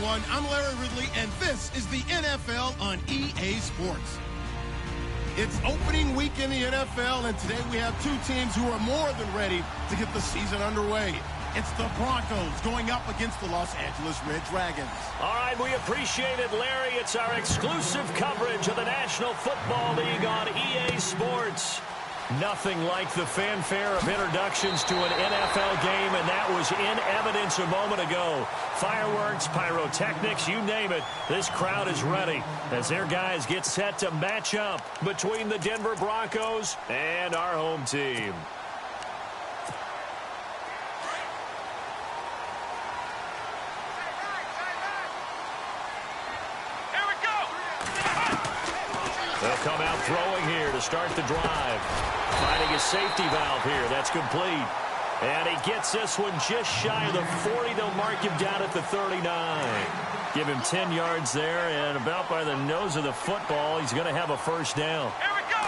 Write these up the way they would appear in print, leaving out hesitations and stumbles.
everyone. I'm Larry Ridley, and this is the NFL on EA Sports. It's opening week in the NFL, and today we have two teams who are more than ready to get the season underway. It's the Broncos going up against the Los Angeles Red Dragons. All right, we appreciate it, Larry. It's our exclusive coverage of the National Football League on EA Sports. Nothing like the fanfare of introductions to an NFL game, and that was in evidence a moment ago. Fireworks, pyrotechnics, you name it. This crowd is ready as their guys get set to match up between the Denver Broncos and our home team. They'll come out throwing here to start the drive. Finding a safety valve here. That's complete. And he gets this one just shy of the 40. They'll mark him down at the 39. Give him 10 yards there, and about by the nose of the football, he's going to have a first down. Here we go.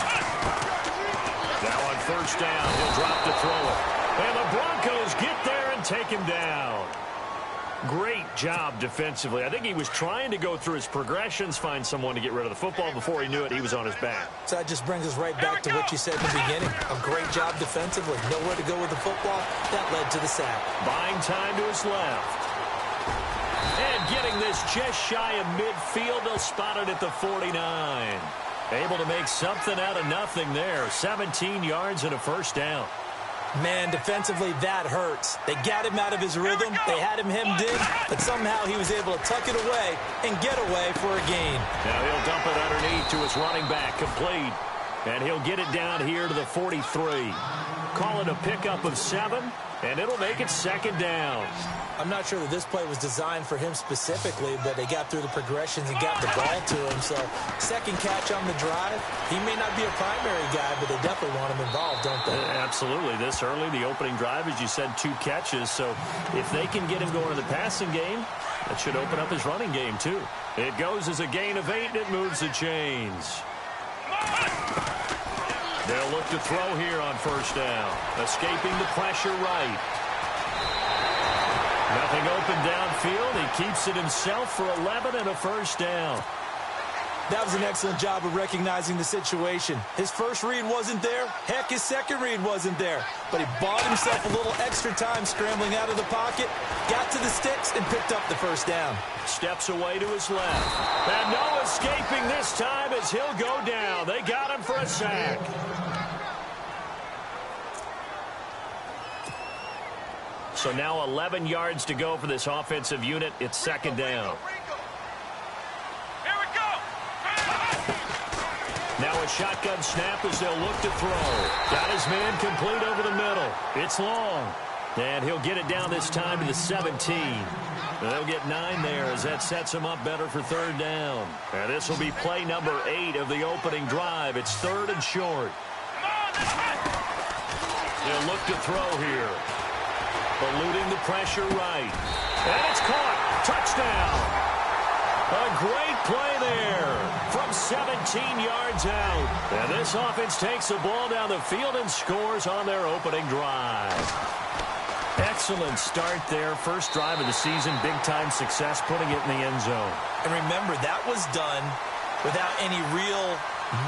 Now on first down, he'll drop to throw it. And the Broncos get there and take him down. Great job defensively. I think he was trying to go through his progressions, find someone to get rid of the football. Before he knew it, he was on his back. So that just brings us right back to what you said in the beginning. A great job defensively. Nowhere to go with the football. That led to the sack. Buying time to his left. And getting this just shy of midfield. They'll spot it at the 49. Able to make something out of nothing there. 17 yards and a first down. Man, defensively, that hurts. They got him out of his rhythm. They had him hemmed in, but somehow he was able to tuck it away and get away for a gain. Now he'll dump it underneath to his running back, complete. And he'll get it down here to the 43. Call it a pickup of 7, and it'll make it second down. I'm not sure that this play was designed for him specifically, but they got through the progressions and got the ball to him. So second catch on the drive. He may not be a primary guy, but they definitely want him involved, don't they? Absolutely. This early, the opening drive, as you said, 2 catches. So if they can get him going to the passing game, that should open up his running game too. It goes as a gain of 8, and it moves the chains. They'll look to throw here on first down. Escaping the pressure right. Nothing open downfield. He keeps it himself for 11 and a first down. That was an excellent job of recognizing the situation. His first read wasn't there. Heck, his second read wasn't there. But he bought himself a little extra time scrambling out of the pocket, got to the sticks, and picked up the first down. Steps away to his left. And no escaping this time as he'll go down. They got him for a sack. So now 11 yards to go for this offensive unit. It's second down. Here we go. Now a shotgun snap as they'll look to throw. Got his man complete over the middle. It's long. And he'll get it down this time to the 17. They'll get 9 there as that sets him up better for third down. And this will be play number 8 of the opening drive. It's third and short. They'll look to throw here. Eluding the pressure right. And it's caught. Touchdown. A great play there from 17 yards out. And this offense takes the ball down the field and scores on their opening drive. Excellent start there. First drive of the season. Big-time success putting it in the end zone. And remember, that was done without any real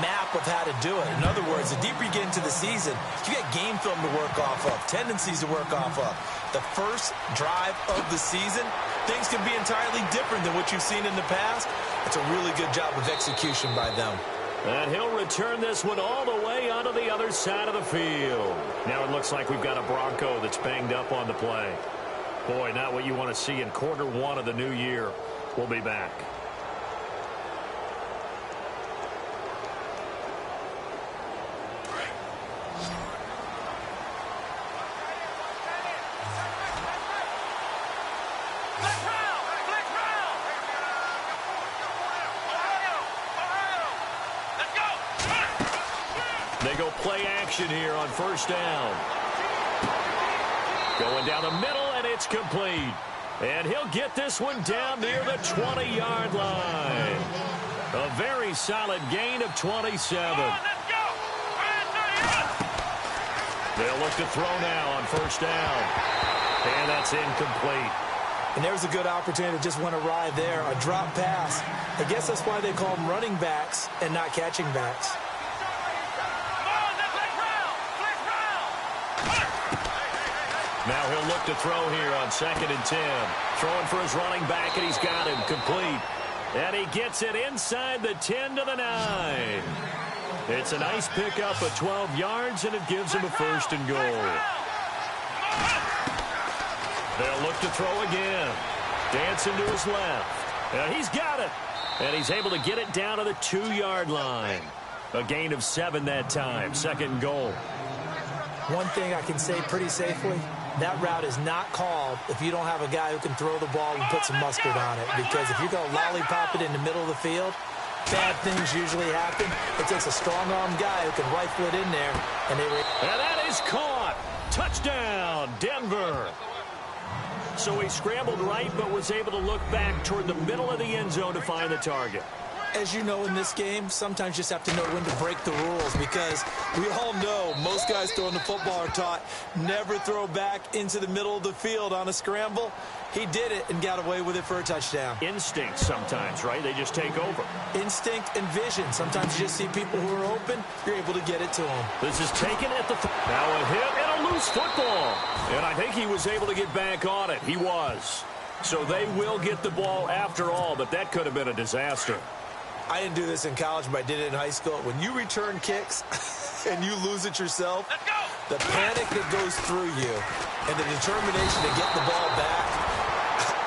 map of how to do it. In other words, the deeper you get into the season, you got game film to work off of, tendencies to work off of. The first drive of the season, things can be entirely different than what you've seen in the past. It's a really good job of execution by them. And he'll return this one all the way onto the other side of the field. Now it looks like we've got a Bronco that's banged up on the play. Boy, not what you want to see in quarter 1 of the new year. We'll be back. They go play action here on first down. Going down the middle, and it's complete. And he'll get this one down near the 20-yard line. A very solid gain of 27. They'll look to throw now on first down. And that's incomplete. And there's a good opportunity to just win a ride there, a drop pass. I guess that's why they call them running backs and not catching backs. Now he'll look to throw here on 2nd and 10. Throwing for his running back, and he's got him complete. And he gets it inside the 10 to the 9. It's a nice pickup of 12 yards, and it gives him a 1st and goal. They'll look to throw again. Dancing to his left. And he's got it. And he's able to get it down to the 2-yard line. A gain of 7 that time. 2nd and goal. One thing I can say pretty safely, that route is not called if you don't have a guy who can throw the ball and put some mustard on it. Because if you go lollipop it in the middle of the field, bad things usually happen. It takes a strong-armed guy who can rifle it in there. And that is caught. Touchdown, Denver. So he scrambled right, but was able to look back toward the middle of the end zone to find the target. As you know, in this game, sometimes you just have to know when to break the rules, because we all know most guys throwing the football are taught never throw back into the middle of the field on a scramble. He did it and got away with it for a touchdown. Instinct sometimes, right? They just take over. Instinct and vision. Sometimes you just see people who are open, you're able to get it to them. This is taken at the... Now a hit and a loose football. And I think he was able to get back on it. He was. So they will get the ball after all, but that could have been a disaster. I didn't do this in college, but I did it in high school. When you return kicks and you lose it yourself, the panic that goes through you and the determination to get the ball back,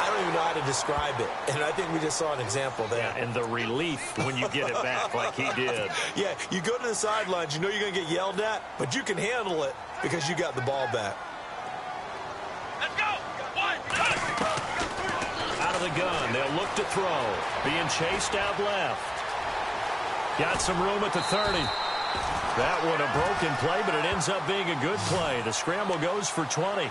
I don't even know how to describe it. And I think we just saw an example there. Yeah, and the relief when you get it back like he did. Yeah, you go to the sidelines, you know you're going to get yelled at, but you can handle it because you got the ball back. Let's go! Out of the gun, they'll look to throw. Being chased out left. Got some room at the 30. That one a broken play, but it ends up being a good play. The scramble goes for 20.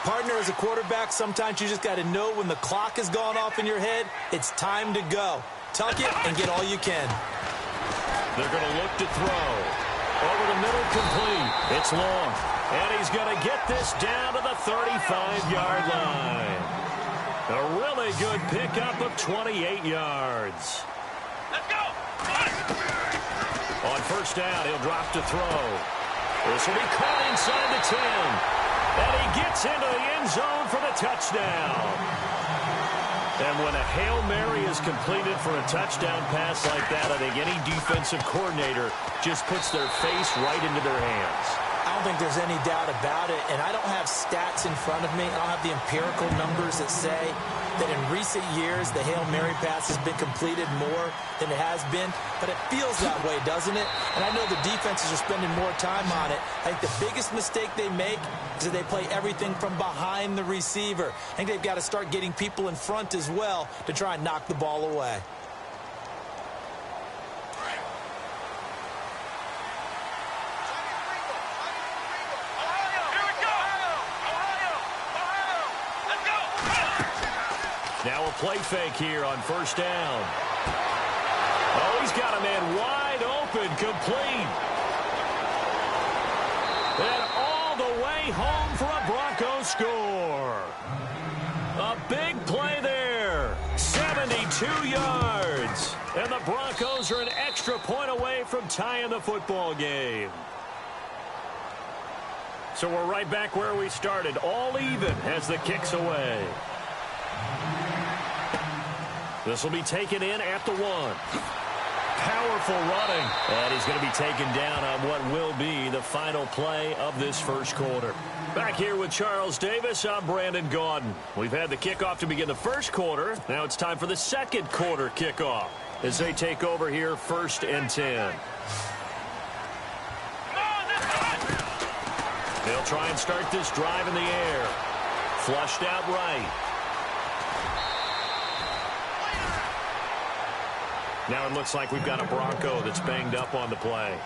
Partner, as a quarterback, sometimes you just got to know when the clock has gone off in your head, it's time to go. Tuck it and get all you can. They're going to look to throw. Over the middle, complete. It's long. And he's going to get this down to the 35-yard line. A really good pickup of 28 yards. Let's go! On 1st down, he'll drop to throw. This will be caught inside the 10. And he gets into the end zone for the touchdown. And when a Hail Mary is completed for a touchdown pass like that, I think any defensive coordinator just puts their face right into their hands. I don't think there's any doubt about it, and I don't have stats in front of me. I don't have the empirical numbers that say that in recent years the Hail Mary pass has been completed more than it has been, but it feels that way, doesn't it? And I know the defenses are spending more time on it. I think the biggest mistake they make is that they play everything from behind the receiver. I think they've got to start getting people in front as well to try and knock the ball away. Now a play fake here on 1st down. Oh, he's got a man wide open, complete. And all the way home for a Broncos score. A big play there. 72 yards. And the Broncos are an extra point away from tying the football game. So we're right back where we started, all even as the kick's away. This will be taken in at the 1. Powerful running. And he's going to be taken down on what will be the final play of this 1st quarter. Back here with Charles Davis, I'm Brandon Gaudin. We've had the kickoff to begin the 1st quarter. Now it's time for the 2nd quarter kickoff as they take over here 1st and 10. They'll try and start this drive in the air. Flushed out right. Now it looks like we've got a Bronco that's banged up on the play.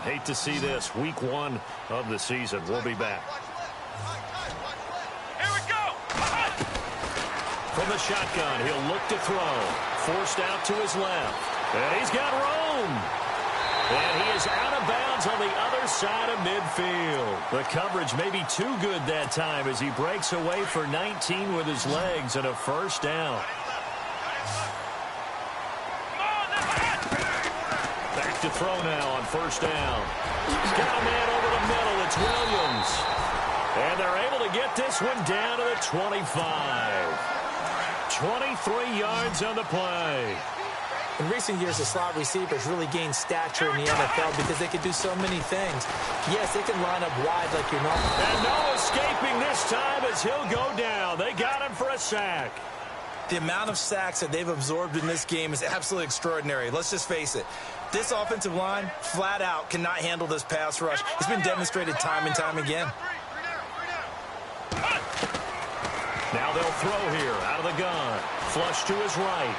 Hate to see this. Week 1 of the season. We'll be back. Here we go! From the shotgun, he'll look to throw. Forced out to his left. And he's got room. And he is out of bounds on the other side of midfield. The coverage may be too good that time as he breaks away for 19 with his legs and a first down. Back to throw now on first down. He's got a man over the middle. It's Williams. And they're able to get this one down to the 25. 23 yards on the play. In recent years, the slot receivers really gained stature in the NFL because they can do so many things. Yes, they can line up wide like you're normal. And no escaping this time as he'll go down. They got him for a sack. The amount of sacks that they've absorbed in this game is absolutely extraordinary. Let's just face it. This offensive line, flat out, cannot handle this pass rush. It's been demonstrated time and time again. Now they'll throw here out of the gun. Flush to his right.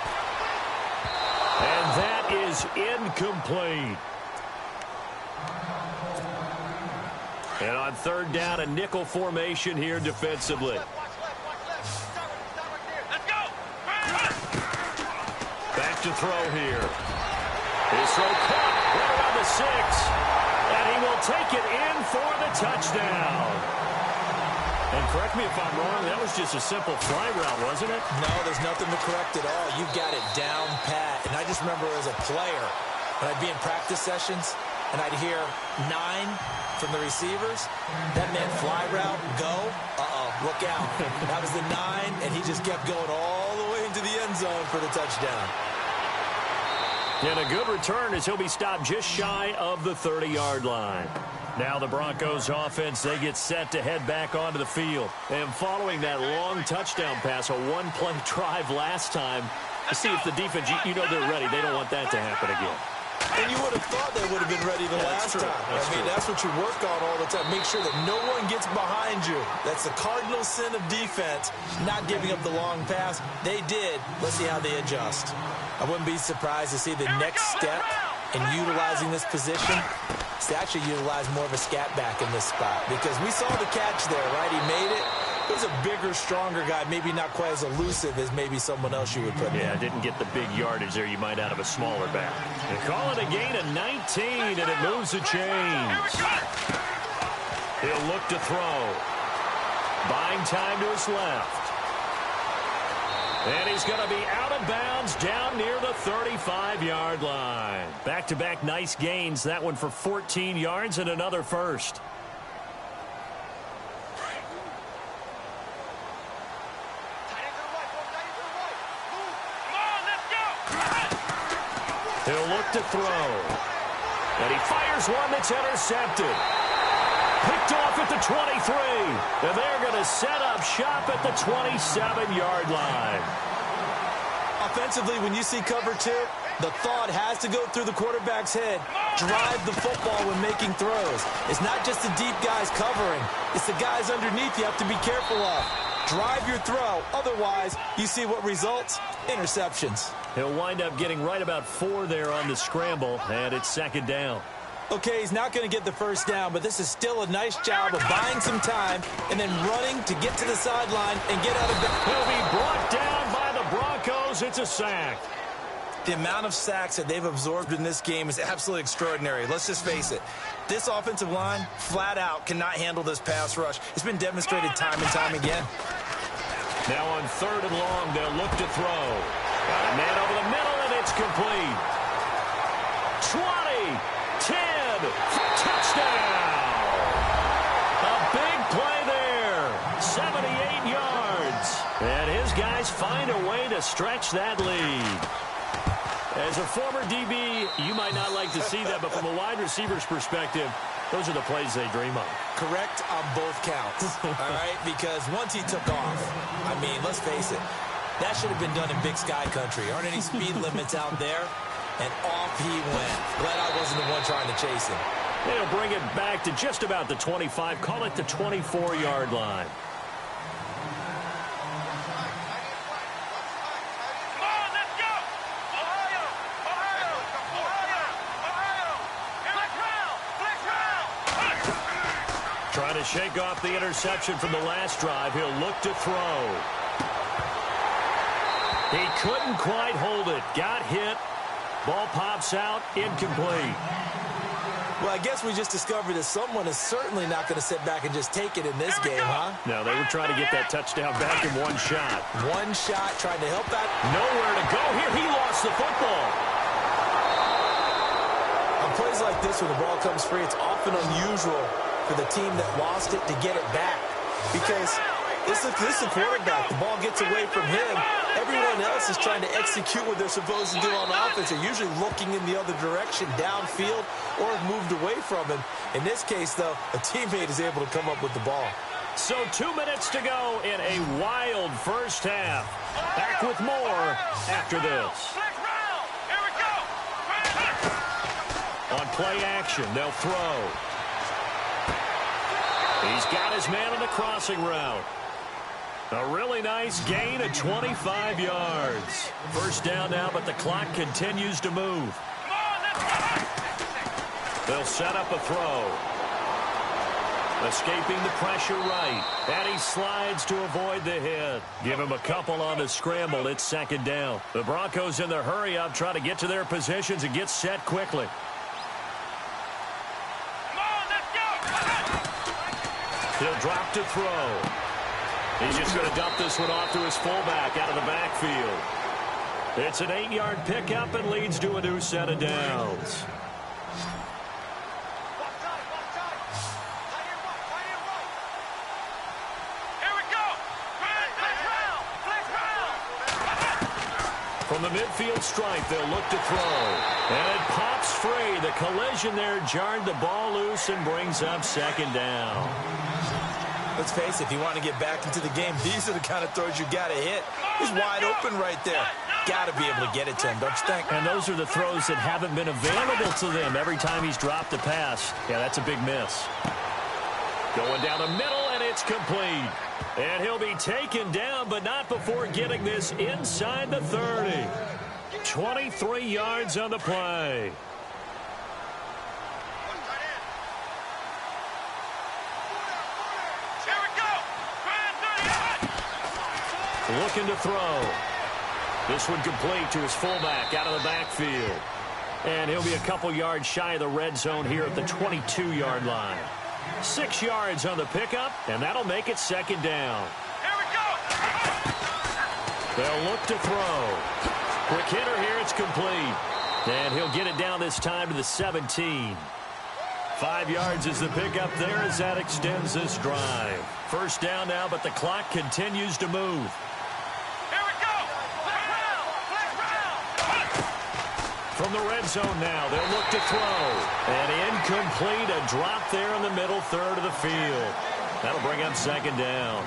And that is incomplete. And on third down, a nickel formation here defensively. Back to throw here. His throw caught right around the 6. And he will take it in for the touchdown. And correct me if I'm wrong, that was just a simple fly route, wasn't it? No, there's nothing to correct at all. You've got it down pat. And I just remember as a player, when I'd be in practice sessions, and I'd hear 9 from the receivers, that meant fly route, go, look out. That was the 9, and he just kept going all the way into the end zone for the touchdown. And a good return as he'll be stopped just shy of the 30-yard line. Now the Broncos offense, they get set to head back onto the field. And following that long touchdown pass, a one-play drive last time, to see if the defense, you know they're ready. They don't want that to happen again. And you would have thought they would have been ready the last time. That's what you work on all the time. Make sure that no one gets behind you. That's the cardinal sin of defense, not giving up the long pass. They did. Let's see how they adjust. I wouldn't be surprised to see the next step in utilizing this position is to actually utilize more of a scat back in this spot. Because we saw the catch there, right? He made it. He was a bigger, stronger guy, maybe not quite as elusive as maybe someone else you would put in. Yeah, didn't get the big yardage there you might out of a smaller back. They call it a gain of 19, and it moves the chains. He'll look to throw. Buying time to his left. And he's going to be out of bounds down near the 35-yard line. Back-to-back nice gains. That one for 14 yards and another first. He'll look to throw. And he fires one that's intercepted. Picked off at the 23. And they're going to set up shop at the 27-yard line. Offensively, when you see cover 2, the thought has to go through the quarterback's head. Drive the football when making throws. It's not just the deep guys covering. It's the guys underneath you have to be careful of. Drive your throw. Otherwise, you see what results? Interceptions. He'll wind up getting right about 4 there on the scramble, and it's second down. Okay, he's not going to get the first down, but this is still a nice job of buying some time and then running to get to the sideline and get out of bounds. He'll be brought down by the Broncos. It's a sack. The amount of sacks that they've absorbed in this game is absolutely extraordinary. Let's just face it. This offensive line, flat out, cannot handle this pass rush. It's been demonstrated time and time again. Now on third and long, they'll look to throw. Got a man over the middle, and it's complete. 20, 10, touchdown. A big play there. 78 yards. And his guys find a way to stretch that lead. As a former DB, you might not like to see that, but from a wide receiver's perspective, those are the plays they dream of. Correct on both counts, all right? Because once he took off, I mean, let's face it, that should have been done in Big Sky country. Aren't any speed limits out there? And off he went. Glad I wasn't the one trying to chase him. They'll bring it back to just about the 25. Call it the 24-yard line. Trying to shake off the interception from the last drive. He'll look to throw. He couldn't quite hold it. Got hit. Ball pops out, incomplete. Well, I guess we just discovered that someone is certainly not going to sit back and just take it in this game, huh? No, they were trying to get that touchdown back in one shot. One shot, trying to help out. Nowhere to go here. He lost the football. On plays like this, when the ball comes free, it's often unusual for the team that lost it to get it back. Because this is the quarterback. The ball gets away from him. Everyone else is trying to execute what they're supposed to do on offense. They're usually looking in the other direction, downfield, or have moved away from him. In this case, though, a teammate is able to come up with the ball. So 2 minutes to go in a wild first half. Back with more after this. On play action, they'll throw. He's got his man on the crossing route. A really nice gain of 25 yards. First down now, but the clock continues to move. They'll set up a throw. Escaping the pressure right. And he slides to avoid the hit. Give him a couple on the scramble. It's second down. The Broncos in the hurry-up try to get to their positions and get set quickly. He'll drop to throw. He's just going to dump this one off to his fullback out of the backfield. It's an 8-yard pickup and leads to a new set of downs. From the midfield stripe, they'll look to throw. And it pops free. The collision there jarred the ball loose and brings up second down. Let's face it, if you want to get back into the game, these are the kind of throws you got to hit. He's wide open right there. Got to be able to get it to him, don't you think? And those are the throws that haven't been available to them every time he's dropped a pass. Yeah, that's a big miss. Going down the middle, and it's complete. And he'll be taken down, but not before getting this inside the 30. 23 yards on the play. Looking to throw. This one complete to his fullback out of the backfield. And he'll be a couple yards shy of the red zone here at the 22-yard line. 6 yards on the pickup, and that'll make it second down. Here we go. They'll look to throw. Quick hitter here, it's complete. And he'll get it down this time to the 17. 5 yards is the pickup there as that extends this drive. First down now, but the clock continues to move. From the red zone now, they'll look to throw. And incomplete, a drop there in the middle third of the field. That'll bring up second down.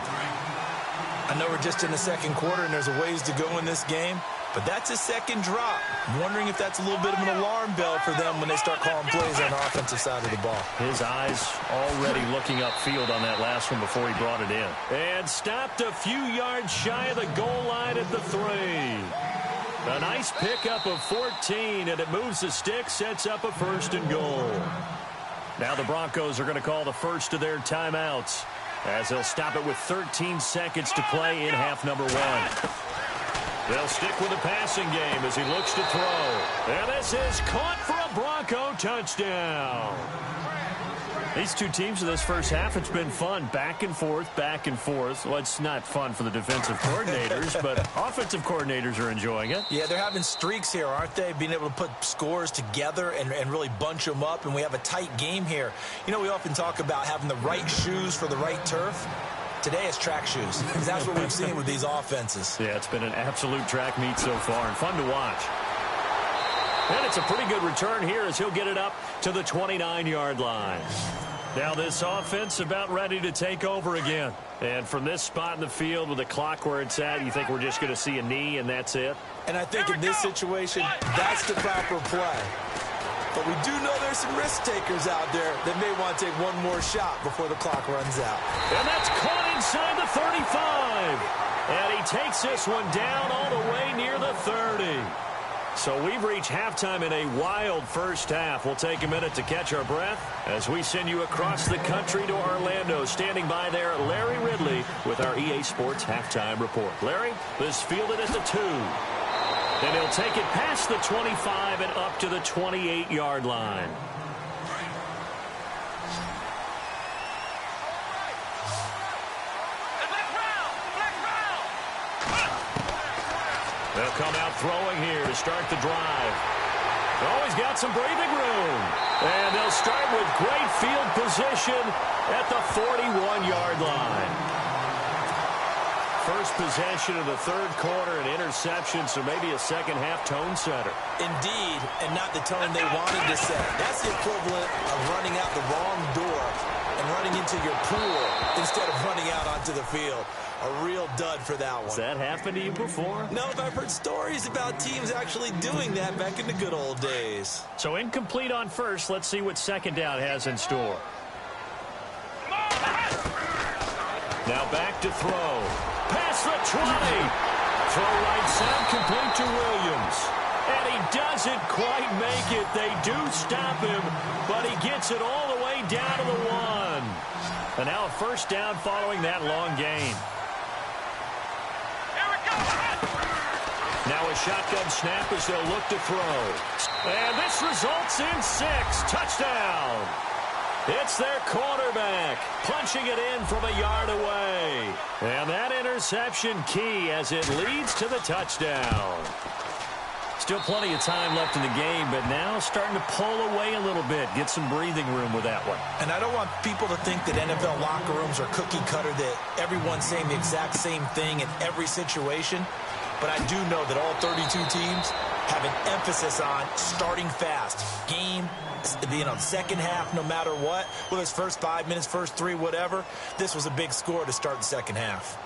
I know we're just in the second quarter and there's a ways to go in this game, but that's a second drop. I'm wondering if that's a little bit of an alarm bell for them when they start calling plays on the offensive side of the ball. His eyes already looking upfield on that last one before he brought it in. And stopped a few yards shy of the goal line at the 3. A nice pickup of 14, and it moves the stick, sets up a first and goal. Now the Broncos are going to call the first of their timeouts as they'll stop it with 13 seconds to play in half number 1. They'll stick with the passing game as he looks to throw. And this is caught for a Bronco touchdown. These two teams in this first half, it's been fun. Back and forth, back and forth. Well, it's not fun for the defensive coordinators, but offensive coordinators are enjoying it. Yeah, they're having streaks here, aren't they? Being able to put scores together and really bunch them up, and we have a tight game here. You know, we often talk about having the right shoes for the right turf. Today it's track shoes. That's what we've seen with these offenses. Yeah, it's been an absolute track meet so far and fun to watch. And it's a pretty good return here as he'll get it up to the 29-yard line. Now this offense about ready to take over again. And from this spot in the field with the clock where it's at, you think we're just going to see a knee and that's it? And I think in this situation, that's the proper play. But we do know there's some risk takers out there that may want to take one more shot before the clock runs out. And that's caught inside the 35. And he takes this one down all the way near the 30. So we've reached halftime in a wild first half. We'll take a minute to catch our breath as we send you across the country to Orlando. Standing by there, Larry Ridley with our EA Sports Halftime Report. Larry, this fielded at the 2. And he'll take it past the 25 and up to the 28-yard line. They'll come out throwing here to start the drive. Always got some breathing room. And they'll start with great field position at the 41-yard line. First possession of the third quarter, an interception, so maybe a second-half tone setter. Indeed, and not the tone they wanted to set. That's the equivalent of running out the wrong door and running into your pool instead of running out onto the field. A real dud for that one. Has that happened to you before? No, but I've heard stories about teams actually doing that back in the good old days. So incomplete on first. Let's see what second down has in store. Now back to throw. Past the 20. Throw right side, complete to Williams. And he doesn't quite make it. They do stop him, but he gets it all the way down to the 1. And now a first down following that long gain. Now a shotgun snap as they'll look to throw. And this results in 6. Touchdown. It's their quarterback punching it in from a yard away. And that interception key as it leads to the touchdown. Still plenty of time left in the game, but now starting to pull away a little bit. Get some breathing room with that one. And I don't want people to think that NFL locker rooms are cookie cutter, that everyone's saying the exact same thing in every situation. But I do know that all 32 teams have an emphasis on starting fast. Second half, no matter what, whether it's first 5 minutes, first 3, whatever. This was a big score to start the second half.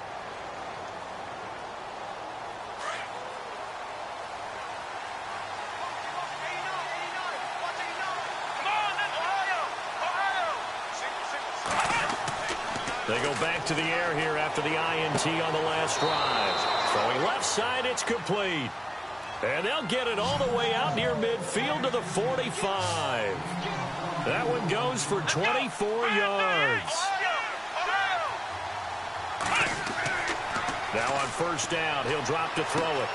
They go back to the air here after the INT on the last drive. Throwing left side, it's complete. And they'll get it all the way out near midfield to the 45. That one goes for 24 yards. Now on first down, he'll drop to throw it.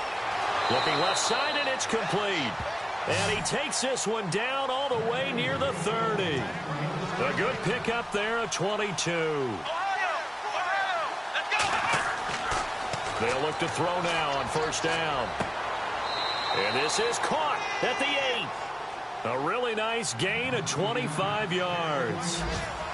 Looking left side, and it's complete. And he takes this one down all the way near the 30. A good pickup there, a 22. They'll look to throw now on first down. And this is caught at the 8. A really nice gain of 25 yards.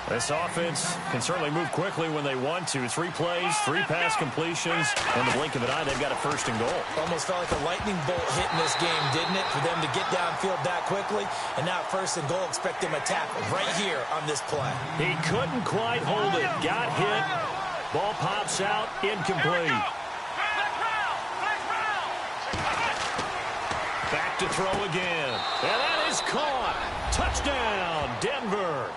This offense can certainly move quickly when they want to. 3 plays, 3 pass completions. In the blink of an eye, they've got a first and goal. Almost felt like a lightning bolt hit in this game, didn't it? For them to get downfield that quickly. And now first and goal, expect them to tackle right here on this play. He couldn't quite hold it. Got hit. Ball pops out. Incomplete. Back to throw again. And that is caught. Touchdown, Denver.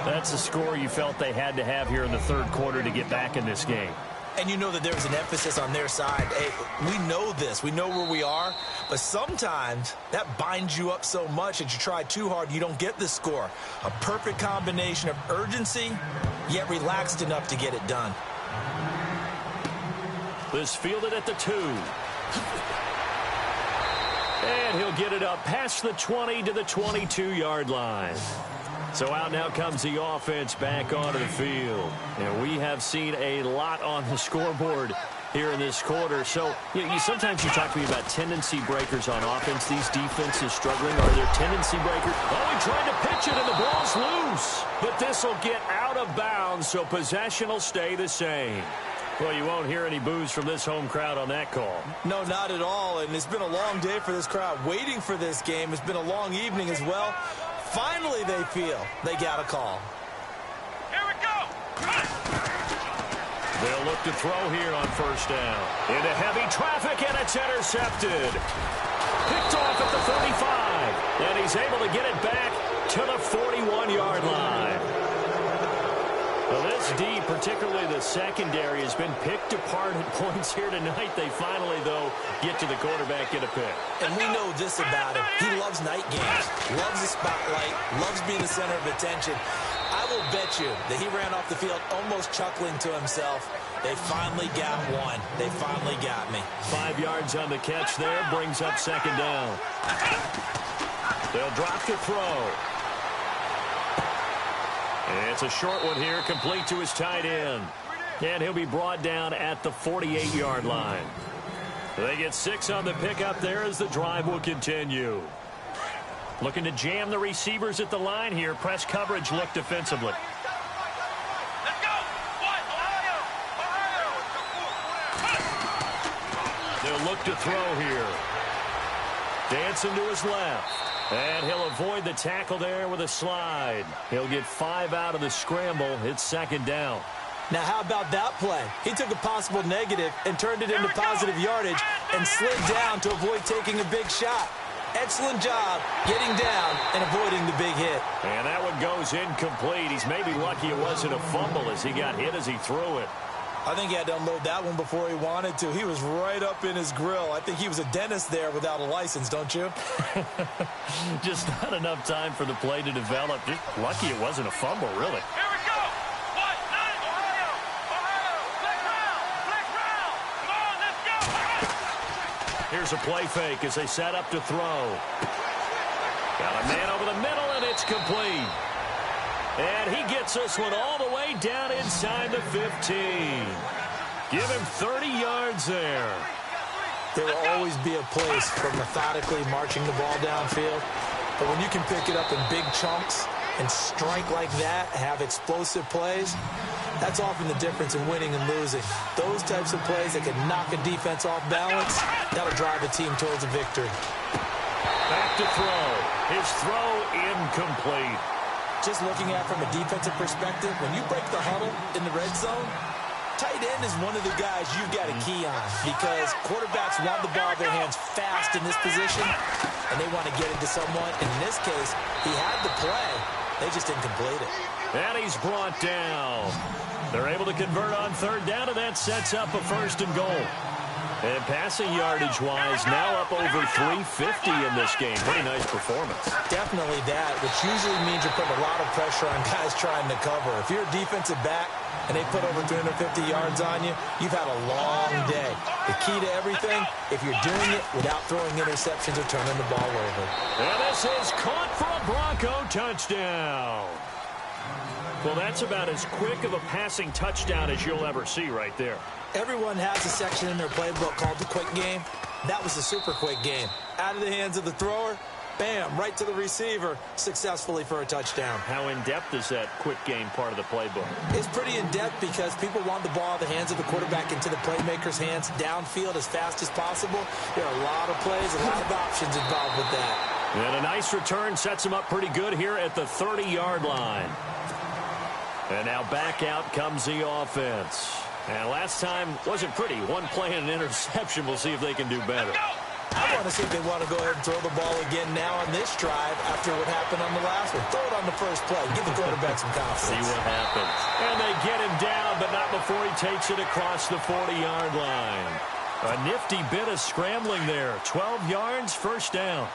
That's the score you felt they had to have here in the third quarter to get back in this game. And you know that there's an emphasis on their side. Hey, we know this. We know where we are. But sometimes that binds you up so much that you try too hard, you don't get the score. A perfect combination of urgency, yet relaxed enough to get it done. This fielded at the 2. And he'll get it up past the 20 to the 22-yard line. So out now comes the offense back onto the field. And we have seen a lot on the scoreboard here in this quarter. So sometimes you talk to me about tendency breakers on offense. These defenses struggling. Are there tendency breakers? Oh, he tried to pitch it and the ball's loose. But this will get out of bounds, so possession will stay the same. Well, you won't hear any boos from this home crowd on that call. No, not at all. And it's been a long day for this crowd waiting for this game. It's been a long evening as well. Finally, they feel they got a call. Here we go. They'll look to throw here on first down. Into heavy traffic, and it's intercepted. Picked off at the 35. And he's able to get it back to the 41-yard line. Well, this D, particularly the secondary, has been picked apart at points here tonight. They finally, though, get to the quarterback, get a pick. And we know this about him. He loves night games, loves the spotlight, loves being the center of attention. I will bet you that he ran off the field almost chuckling to himself. They finally got one. They finally got me. 5 yards on the catch there, brings up second down. They'll drop to throw. And it's a short one here, complete to his tight end. And he'll be brought down at the 48-yard line. They get 6 on the pickup there as the drive will continue. Looking to jam the receivers at the line here. Press coverage look defensively. Let's go. Ohio. They'll look to throw here. Dancing to his left. And he'll avoid the tackle there with a slide. He'll get 5 out of the scramble. It's second down. Now, how about that play? He took a possible negative and turned it into positive yardage and slid down to avoid taking a big shot. Excellent job getting down and avoiding the big hit. And that one goes incomplete. He's maybe lucky it wasn't a fumble as he got hit as he threw it. I think he had to unload that one before he wanted to. He was right up in his grill. I think he was a dentist there without a license, don't you? Just not enough time for the play to develop. Just lucky it wasn't a fumble, really. Here we go. Ohio. Flex round. Come on, let's go. Here's a play fake as they set up to throw. Got a man over the middle, and it's complete. And he gets this one all the way down inside the 15. Give him 30 yards there. There will always be a place for methodically marching the ball downfield. But when you can pick it up in big chunks and strike like that, have explosive plays, that's often the difference in winning and losing. Those types of plays that can knock a defense off balance, that'll drive a team towards a victory. Back to throw. His throw incomplete. Just looking at it from a defensive perspective, when you break the huddle in the red zone, tight end is one of the guys you've got a key on because quarterbacks want the ball in their hands fast in this position, and they want to get it to someone. And in this case, he had the play. They just didn't complete it. And he's brought down. They're able to convert on third down, and that sets up a first and goal. And passing yardage-wise, now up over 350 in this game. Pretty nice performance. Definitely that, which usually means you're putting a lot of pressure on guys trying to cover. If you're a defensive back and they put over 350 yards on you, you've had a long day. The key to everything, if you're doing it without throwing interceptions or turning the ball over. And this is caught for a Bronco touchdown. Well, that's about as quick of a passing touchdown as you'll ever see right there. Everyone has a section in their playbook called the quick game. That was the super quick game. Out of the hands of the thrower, bam, right to the receiver, successfully for a touchdown. How in-depth is that quick game part of the playbook? It's pretty in-depth because people want the ball out of the hands of the quarterback into the playmaker's hands downfield as fast as possible. There are a lot of plays, a lot of options involved with that. And a nice return sets him up pretty good here at the 30-yard line. And now back out comes the offense. And last time wasn't pretty. One play and an interception. We'll see if they can do better. I want to see if they want to go ahead and throw the ball again now on this drive after what happened on the last one. Throw it on the first play. Give the quarterback some confidence. See what happens. And they get him down, but not before he takes it across the 40-yard line. A nifty bit of scrambling there. 12 yards, first down.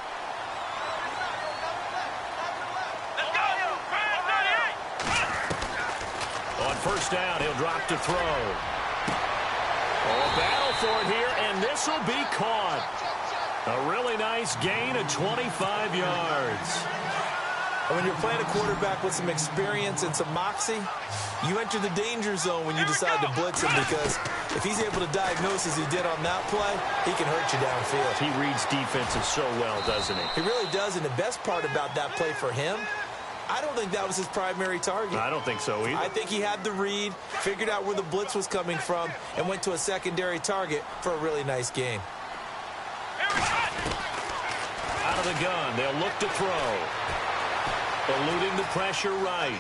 On first down, he'll drop to throw. Oh, a battle for it here, and this will be caught. A really nice gain of 25 yards. And when you're playing a quarterback with some experience and some moxie, you enter the danger zone when you decide to blitz him because if he's able to diagnose as he did on that play, he can hurt you downfield. He reads defenses so well, doesn't he? He really does, and the best part about that play for him, I don't think that was his primary target. I don't think so either. I think he had the read, figured out where the blitz was coming from, and went to a secondary target for a really nice game. Out of the gun, they'll look to throw. Eluding the pressure right.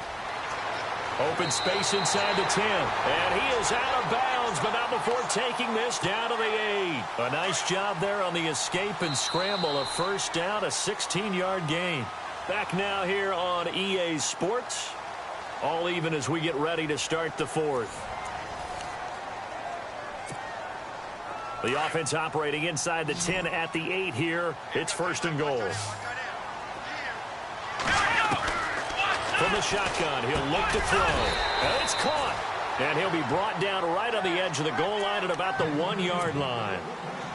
Open space inside the 10. And he is out of bounds, but not before taking this down to the 8. A nice job there on the escape and scramble. A first down, a 16-yard gain. Back now here on EA Sports. All even as we get ready to start the fourth. The offense operating inside the 10 at the 8 here. It's first and goal. From the shotgun, he'll look to throw. And it's caught. And he'll be brought down right on the edge of the goal line at about the 1-yard line.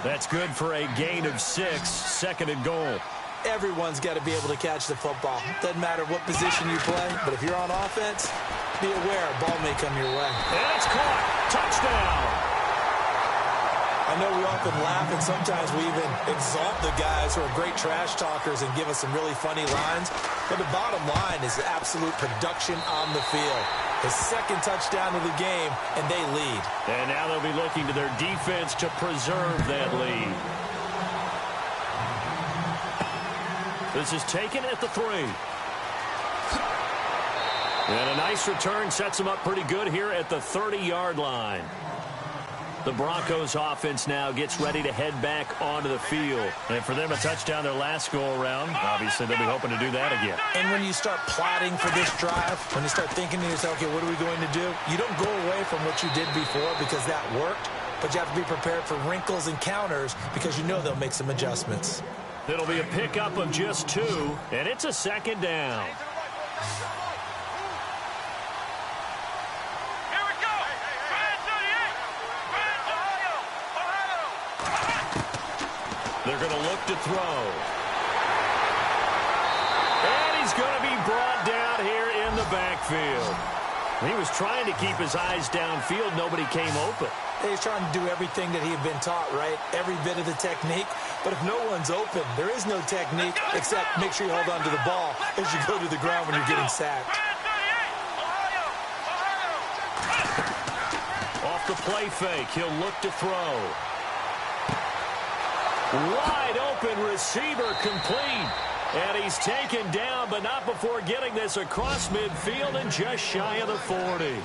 That's good for a gain of 6, 2nd and goal. Everyone's got to be able to catch the football. Doesn't matter what position you play, but if you're on offense, be aware a ball may come your way. And it's caught. Touchdown. I know we often laugh, and sometimes we even exalt the guys who are great trash talkers and give us some really funny lines. But the bottom line is absolute production on the field. His 2nd touchdown of the game, and they lead. And now they'll be looking to their defense to preserve that lead. This is taken at the 3. And a nice return sets him up pretty good here at the 30-yard line. The Broncos offense now gets ready to head back onto the field. And for them, a touchdown their last go-around. Obviously, they'll be hoping to do that again. And when you start plotting for this drive, when you start thinking to yourself, okay, what are we going to do? You don't go away from what you did before because that worked, but you have to be prepared for wrinkles and counters because you know they'll make some adjustments. It'll be a pickup of just 2, and it's a 2nd down. They're going to look to throw. And he's going to be brought down here in the backfield. He was trying to keep his eyes downfield. Nobody came open. He's trying to do everything that he had been taught, right? Every bit of the technique. But if no one's open, there is no technique except make sure you hold on to the ball as you go to the ground when you're getting sacked. Off the play fake, he'll look to throw. Wide open receiver complete. And he's taken down, but not before getting this across midfield and just shy of the 40.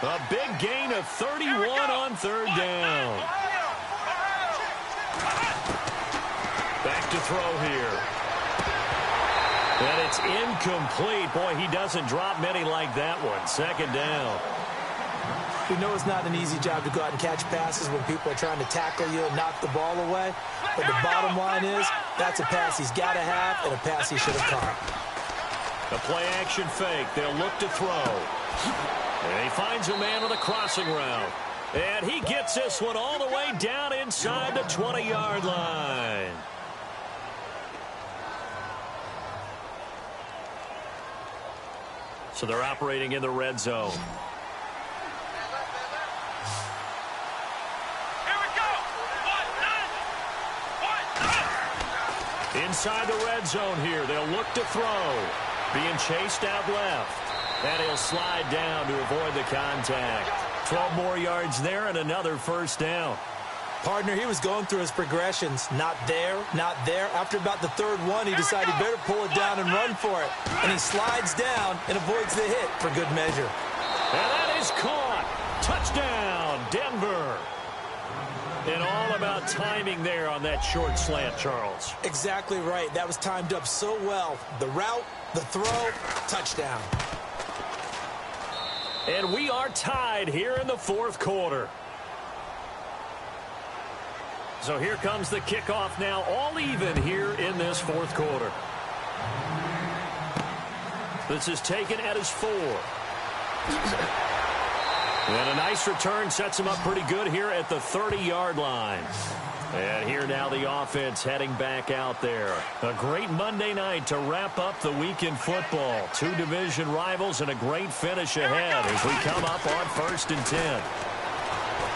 A big gain of 31 on 3rd down. Back to throw here. And it's incomplete. Boy, he doesn't drop many like that one. 2nd down. We know it's not an easy job to go out and catch passes when people are trying to tackle you and knock the ball away. But the bottom line is, that's a pass he's got to have and a pass he should have caught. A play-action fake. They'll look to throw. And he finds a man with a crossing route. And he gets this one all the way down inside the 20-yard line. So they're operating in the red zone. Inside the red zone here. They'll look to throw. Being chased out left. And he'll slide down to avoid the contact. 12 more yards there and another 1st down. Partner, he was going through his progressions. Not there, not there. After about the 3rd one, he decided he better pull it down and run for it. And he slides down and avoids the hit for good measure. And that is caught. Touchdown, Denver. And all about timing there on that short slant, Charles. Exactly right. That was timed up so well. The route, the throw, touchdown. And we are tied here in the 4th quarter. So here comes the kickoff now, all even here in this 4th quarter. This is taken at his 4. And a nice return sets him up pretty good here at the 30-yard line. And here now the offense heading back out there. A great Monday night to wrap up the week in football. 2 division rivals and a great finish ahead as we come up on 1st and 10.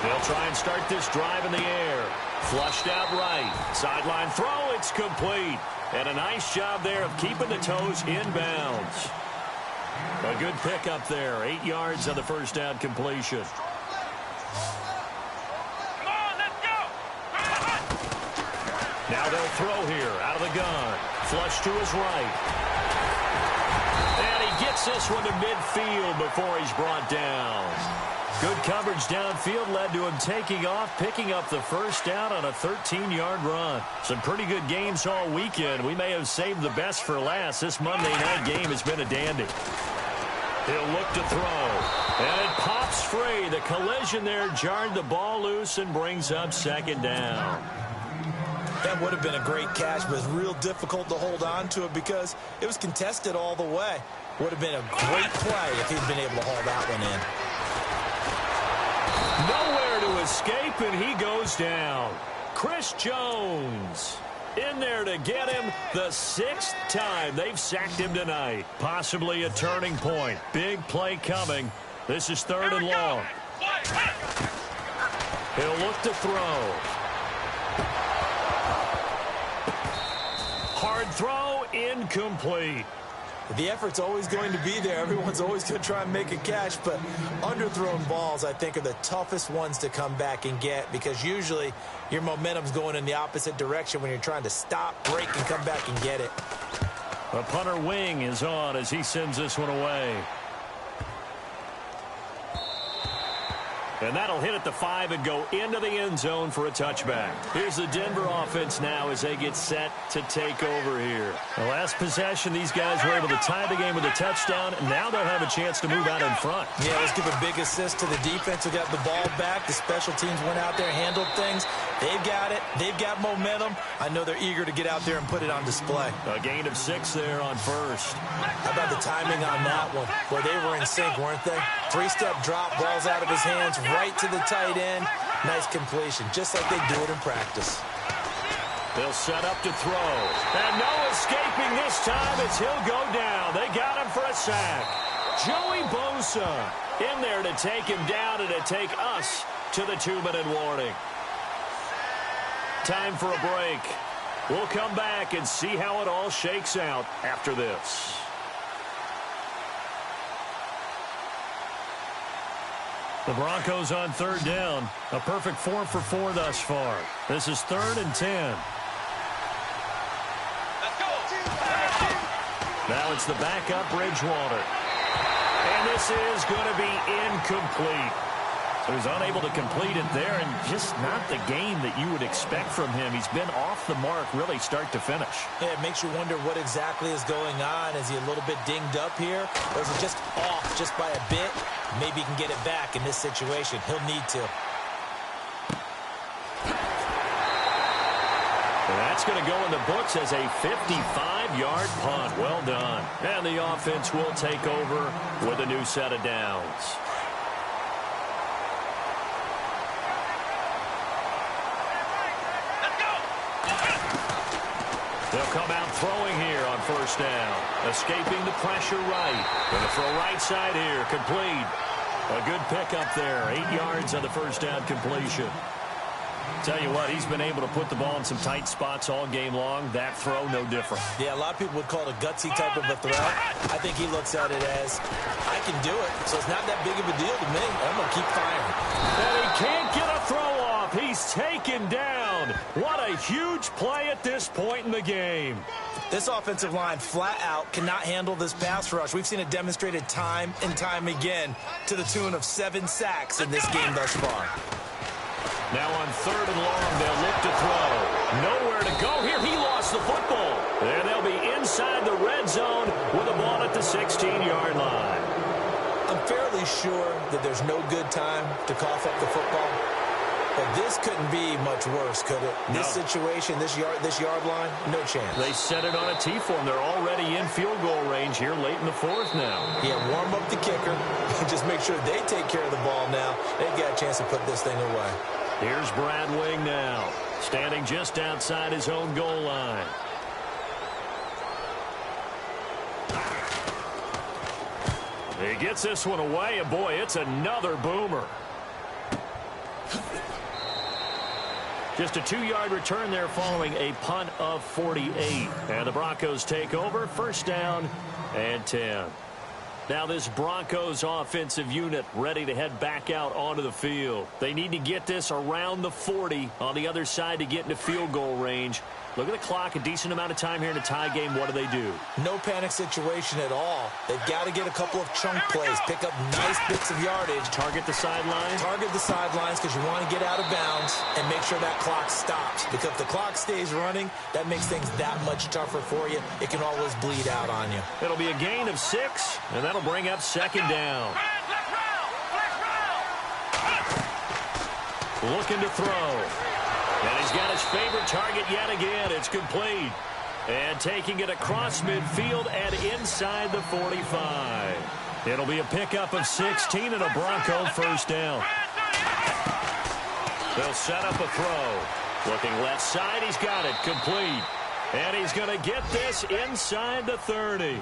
They'll try and start this drive in the air. Flushed out right. Sideline throw, it's complete. And a nice job there of keeping the toes inbounds. A good pickup there. 8 yards on the 1st down completion. Now they'll throw here out of the gun. Flush to his right. And he gets this one to midfield before he's brought down. Good coverage downfield led to him taking off, picking up the 1st down on a 13-yard run. Some pretty good games all weekend. We may have saved the best for last. This Monday night game has been a dandy. He'll look to throw. And it pops free. The collision there jarred the ball loose and brings up 2nd down. That would have been a great catch, but it was real difficult to hold on to it because it was contested all the way. Would have been a great play if he'd been able to haul that one in. Nowhere to escape, and he goes down. Chris Jones in there to get him the 6th time they've sacked him tonight. Possibly a turning point. Big play coming. This is 3rd and long. He'll look to throw. Hard throw, incomplete. The effort's always going to be there. Everyone's always going to try and make a catch, but underthrown balls, I think, are the toughest ones to come back and get because usually your momentum's going in the opposite direction when you're trying to stop, break, and come back and get it. The punter wing is on as he sends this one away. And that'll hit at the 5 and go into the end zone for a touchback. Here's the Denver offense now as they get set to take over here. The last possession, these guys were able to tie the game with a touchdown, and now they'll have a chance to move out in front. Yeah, let's give a big assist to the defense who got the ball back. The special teams went out there, handled things. They've got it. They've got momentum. I know they're eager to get out there and put it on display. A gain of 6 there on first. How about the timing on that one? Boy, they were in sync, weren't they? 3-step drop, ball's out of his hands, right to the tight end. Nice completion, just like they do it in practice. They'll set up to throw. And no escaping this time as he'll go down. They got him for a sack. Joey Bosa in there to take him down and to take us to the 2-minute warning. Time for a break. We'll come back and see how it all shakes out after this. The Broncos on 3rd down. A perfect 4 for 4 thus far. This is 3rd and 10. Let's go. Now it's the backup Bridgewater. And this is going to be incomplete. So he's unable to complete it there, and just not the game that you would expect from him. He's been off the mark really start to finish. Yeah, it makes you wonder what exactly is going on. Is he a little bit dinged up here, or is it just off just by a bit? Maybe he can get it back in this situation. He'll need to. And that's going to go in the books as a 55-yard punt. Well done. And the offense will take over with a new set of downs. They'll come out throwing here on 1st down. Escaping the pressure right. Going to throw right side here. Complete. A good pickup there. 8 yards on the 1st down completion. Tell you what, he's been able to put the ball in some tight spots all game long. That throw, no different. Yeah, a lot of people would call it a gutsy type of a throw. I think he looks at it as, I can do it, so it's not that big of a deal to me. I'm going to keep firing. And he can't get a throw off. He's taken down. What a huge play at this point in the game. This offensive line flat out cannot handle this pass rush. We've seen it demonstrated time and time again to the tune of 7 sacks in this game thus far. Now on 3rd and long, they'll look to throw. Nowhere to go here. He lost the football. And they'll be inside the red zone with the ball at the 16-yard line. I'm fairly sure that there's no good time to cough up the football. But this couldn't be much worse, could it? No. This situation, this yard line, no chance. They set it on a T-form. They're already in field goal range here late in the 4th now. Yeah, warm up the kicker. Just make sure they take care of the ball now. They've got a chance to put this thing away. Here's Brad Wing now, standing just outside his own goal line. He gets this one away, and boy, it's another boomer. Just a 2-yard return there following a punt of 48. And the Broncos take over, 1st down and 10. Now this Broncos offensive unit ready to head back out onto the field. They need to get this around the 40 on the other side to get into field goal range. Look at the clock, a decent amount of time here in a tie game. What do? No panic situation at all. They've got to get a couple of chunk plays, pick up nice bits of yardage. Target the sidelines? Target the sidelines because you want to get out of bounds and make sure that clock stops. Because if the clock stays running, that makes things that much tougher for you. It can always bleed out on you. It'll be a gain of 6, and that'll bring up 2nd down. Looking to throw. And he's got his favorite target yet again. It's complete. And taking it across midfield and inside the 45. It'll be a pickup of 16 and a Bronco first down. They'll set up a throw. Looking left side, he's got it, complete. And he's going to get this inside the 30.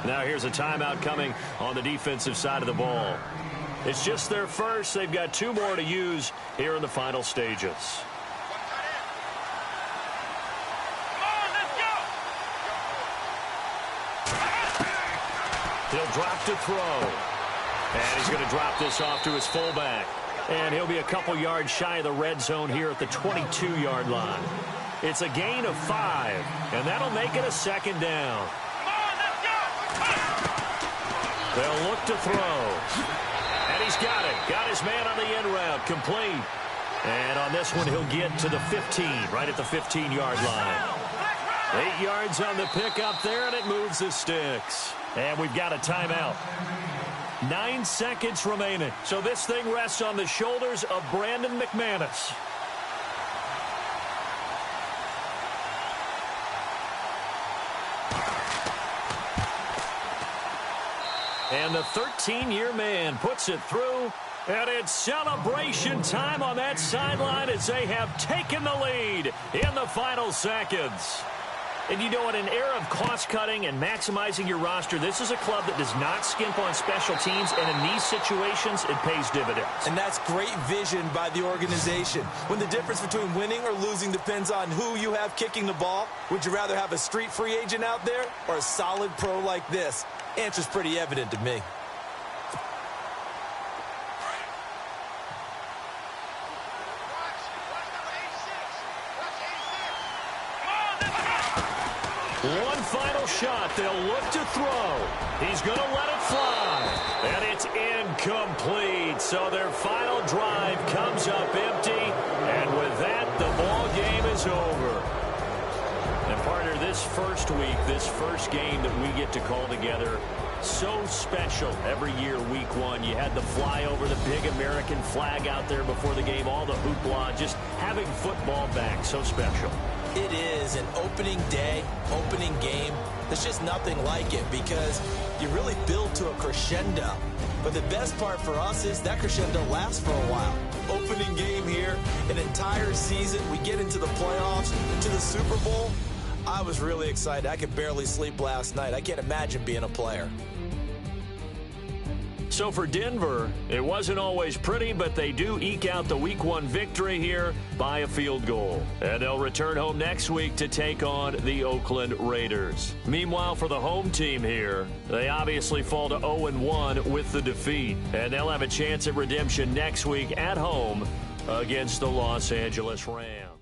Now here's a timeout coming on the defensive side of the ball. It's just their first. They've got 2 more to use here in the final stages. He'll drop to throw. And he's going to drop this off to his fullback. And he'll be a couple yards shy of the red zone here at the 22-yard line. It's a gain of 5, and that'll make it a second down. They'll look to throw. And he's got it. Got his man on the end route. Complete. And on this one, he'll get to the 15, right at the 15-yard line. 8 yards on the pickup there, and it moves the sticks. And we've got a timeout. 9 seconds remaining. So this thing rests on the shoulders of Brandon McManus. And the 13-year man puts it through. And it's celebration time on that sideline as they have taken the lead in the final seconds. And you know, in an era of cost-cutting and maximizing your roster, this is a club that does not skimp on special teams, and in these situations, it pays dividends. And that's great vision by the organization. When the difference between winning or losing depends on who you have kicking the ball, would you rather have a street free agent out there or a solid pro like this? Answer's pretty evident to me. One final shot. They'll look to throw. He's going to let it fly. And it's incomplete. So their final drive comes up empty. And with that, the ball game is over. And partner, this first week, this first game that we get to call together, so special every year, week 1. You had the flyover, the big American flag out there before the game, all the hoopla, just having football back, so special. It is an opening day, opening game. There's just nothing like it because you really build to a crescendo. But the best part for us is that crescendo lasts for a while. Opening game here, an entire season. We get into the playoffs, into the Super Bowl. I was really excited. I could barely sleep last night. I can't imagine being a player. So for Denver, it wasn't always pretty, but they do eke out the Week 1 victory here by a field goal. And they'll return home next week to take on the Oakland Raiders. Meanwhile, for the home team here, they obviously fall to 0-1 with the defeat. And they'll have a chance at redemption next week at home against the Los Angeles Rams.